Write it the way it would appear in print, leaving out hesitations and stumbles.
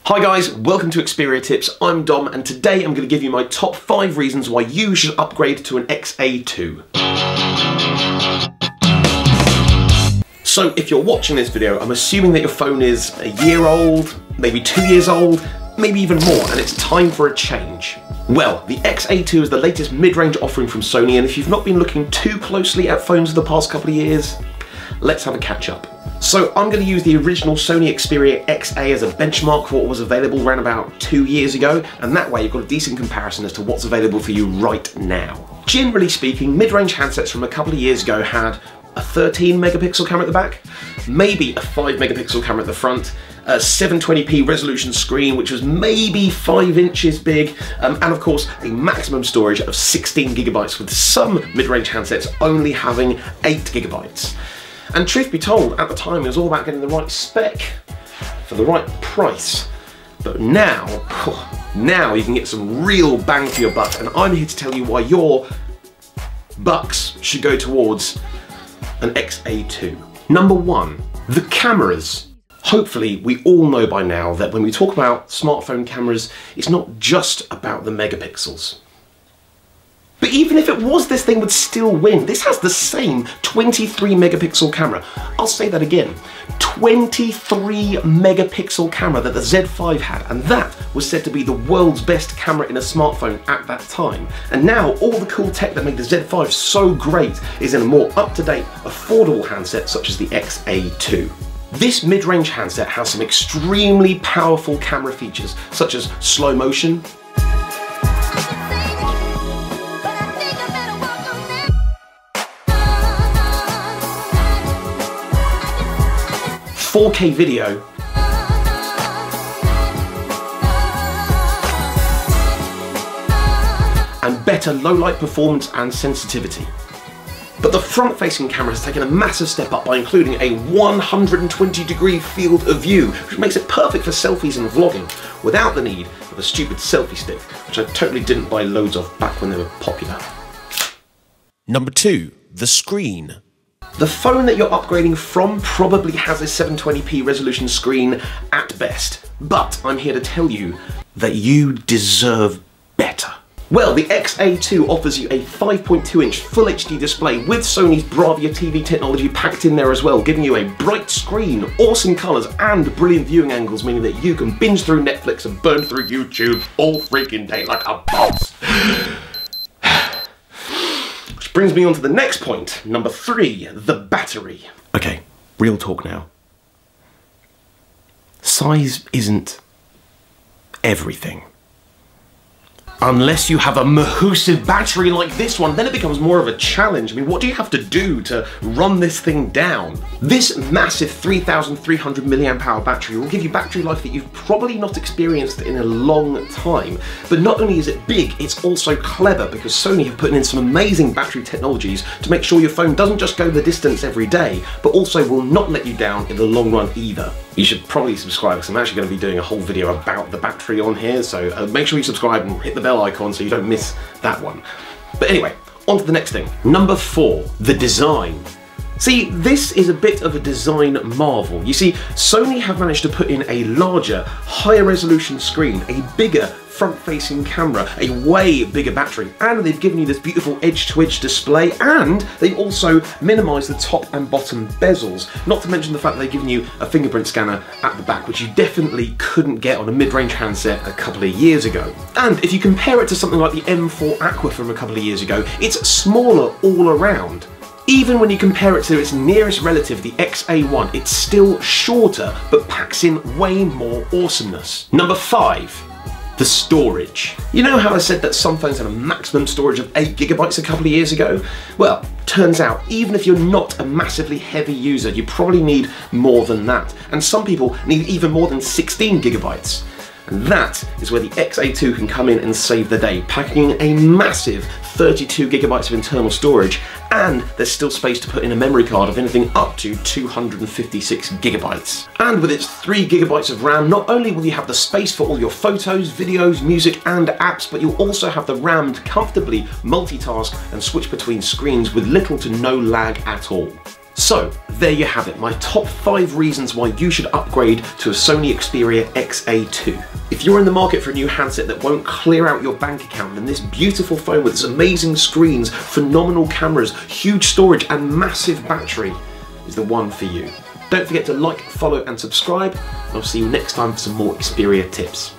Hi guys, welcome to Xperia Tips. I'm Dom and today I'm going to give you my top 5 reasons why you should upgrade to an XA2. So if you're watching this video, I'm assuming that your phone is a year old, maybe 2 years old, maybe even more, and it's time for a change. Well, the XA2 is the latest mid-range offering from Sony, and if you've not been looking too closely at phones for the past couple of years, let's have a catch up. So I'm going to use the original Sony Xperia XA as a benchmark for what was available around about 2 years ago, and that way you've got a decent comparison as to what's available for you right now. Generally speaking, mid-range handsets from a couple of years ago had a 13 megapixel camera at the back, maybe a 5 megapixel camera at the front, a 720p resolution screen which was maybe 5 inches big, and of course a maximum storage of 16 gigabytes, with some mid-range handsets only having 8 gigabytes. And truth be told, at the time it was all about getting the right spec for the right price. But now you can get some real bang for your buck, and I'm here to tell you why your bucks should go towards an XA2. Number 1, the cameras. Hopefully we all know by now that when we talk about smartphone cameras, it's not just about the megapixels. But even if it was, this thing would still win. This has the same 23 megapixel camera. I'll say that again. 23 megapixel camera that the Z5 had, and that was said to be the world's best camera in a smartphone at that time. And now all the cool tech that made the Z5 so great is in a more up-to-date, affordable handset such as the XA2. This mid-range handset has some extremely powerful camera features such as slow motion, 4K video, and better low light performance and sensitivity. But the front-facing camera has taken a massive step up by including a 120-degree field of view, which makes it perfect for selfies and vlogging, without the need of a stupid selfie stick, which I totally didn't buy loads of back when they were popular. Number 2, the screen. The phone that you're upgrading from probably has a 720p resolution screen at best, but I'm here to tell you that you deserve better. Well, the XA2 offers you a 5.2-inch Full HD display with Sony's Bravia TV technology packed in there as well, giving you a bright screen, awesome colours and brilliant viewing angles, meaning that you can binge through Netflix and burn through YouTube all freaking day like a boss. Which brings me on to the next point, number 3, the battery. Okay, real talk now. Size isn't everything. Unless you have a massive battery like this one, then it becomes more of a challenge. I mean, what do you have to do to run this thing down? This massive 3,300 milliamp hour battery will give you battery life that you've probably not experienced in a long time. But not only is it big, it's also clever, because Sony have put in some amazing battery technologies to make sure your phone doesn't just go the distance every day, but also will not let you down in the long run either. You should probably subscribe, because I'm actually going to be doing a whole video about the battery on here, so make sure you subscribe and hit the bell icon so you don't miss that one. But anyway, on to the next thing. Number 4, the design. See, this is a bit of a design marvel. You see, Sony have managed to put in a larger, higher resolution screen, a bigger front-facing camera, a way bigger battery, and they've given you this beautiful edge-to-edge display, and they've also minimised the top and bottom bezels, not to mention the fact that they've given you a fingerprint scanner at the back, which you definitely couldn't get on a mid-range handset a couple of years ago. And if you compare it to something like the M4 Aqua from a couple of years ago, it's smaller all around. Even when you compare it to its nearest relative, the XA1, it's still shorter, but packs in way more awesomeness. Number 5. The storage. You know how I said that some phones had a maximum storage of 8 gigabytes a couple of years ago? Well, turns out, even if you're not a massively heavy user, you probably need more than that. And some people need even more than 16 gigabytes. And that is where the XA2 can come in and save the day, packing a massive 32 gigabytes of internal storage, and there's still space to put in a memory card of anything up to 256 gigabytes. And with its 3 gigabytes of RAM, not only will you have the space for all your photos, videos, music and apps, but you'll also have the RAM to comfortably multitask and switch between screens with little to no lag at all. So, there you have it, my top 5 reasons why you should upgrade to a Sony Xperia XA2. If you're in the market for a new handset that won't clear out your bank account, then this beautiful phone with its amazing screens, phenomenal cameras, huge storage and massive battery is the one for you. Don't forget to like, follow and subscribe, and I'll see you next time for some more Xperia tips.